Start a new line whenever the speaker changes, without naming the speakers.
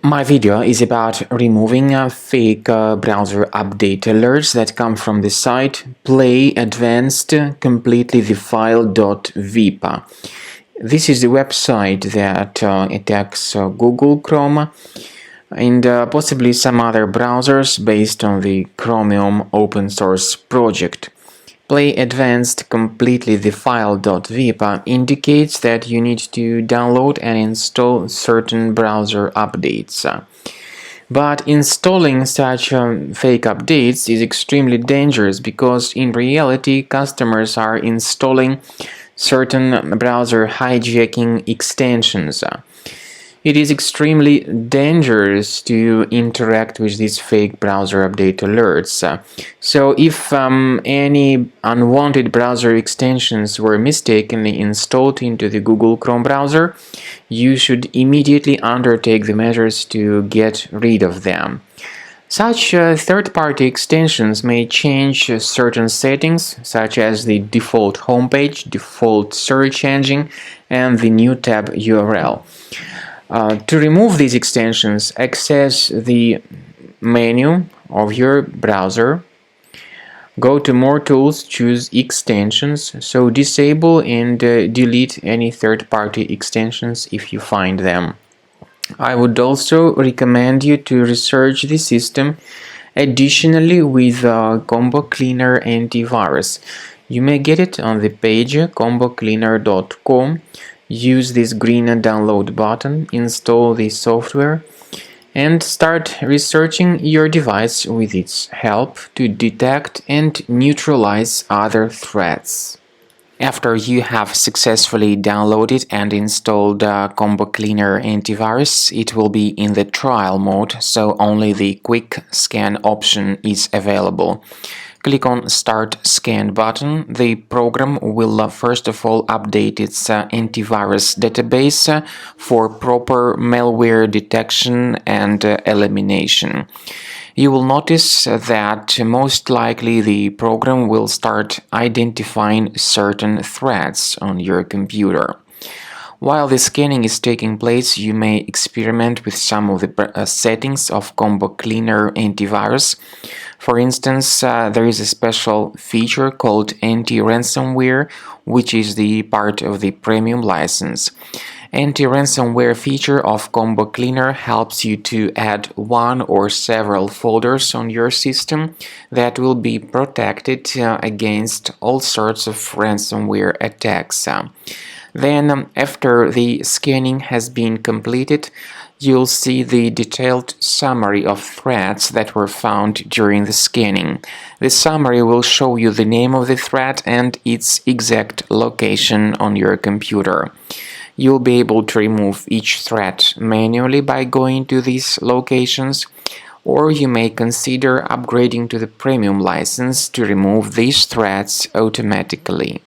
My video is about removing fake browser update alerts that come from the site Playadvancedcompletelythefile.vip. This is the website that attacks Google Chrome and possibly some other browsers based on the Chromium open source project. Playadvancedcompletelythefile.vip indicates that you need to download and install certain browser updates. But installing such fake updates is extremely dangerous because in reality customers are installing certain browser hijacking extensions. It is extremely dangerous to interact with these fake browser update alerts. So if any unwanted browser extensions were mistakenly installed into the Google Chrome browser, you should immediately undertake the measures to get rid of them. Such third-party extensions may change certain settings, such as the default homepage, default search engine, and the new tab URL. To remove these extensions, access the menu of your browser, go to More Tools, choose Extensions, so disable and delete any third-party extensions if you find them. I would also recommend you to research the system additionally with Combo Cleaner Antivirus. You may get it on the page combocleaner.com. Use this green download button, install the software, and start researching your device with its help to detect and neutralize other threats. After you have successfully downloaded and installed Combo Cleaner Antivirus, it will be in the trial mode, so only the quick scan option is available. Click on Start Scan button. The program will first of all update its antivirus database for proper malware detection and elimination. You will notice that most likely the program will start identifying certain threats on your computer. While the scanning is taking place, you may experiment with some of the settings of Combo Cleaner Antivirus. For instance, there is a special feature called anti-ransomware, which is the part of the premium license. Anti-ransomware feature of Combo Cleaner helps you to add one or several folders on your system that will be protected against all sorts of ransomware attacks. Then, after the scanning has been completed, you'll see the detailed summary of threats that were found during the scanning. The summary will show you the name of the threat and its exact location on your computer. You'll be able to remove each threat manually by going to these locations, or you may consider upgrading to the premium license to remove these threats automatically.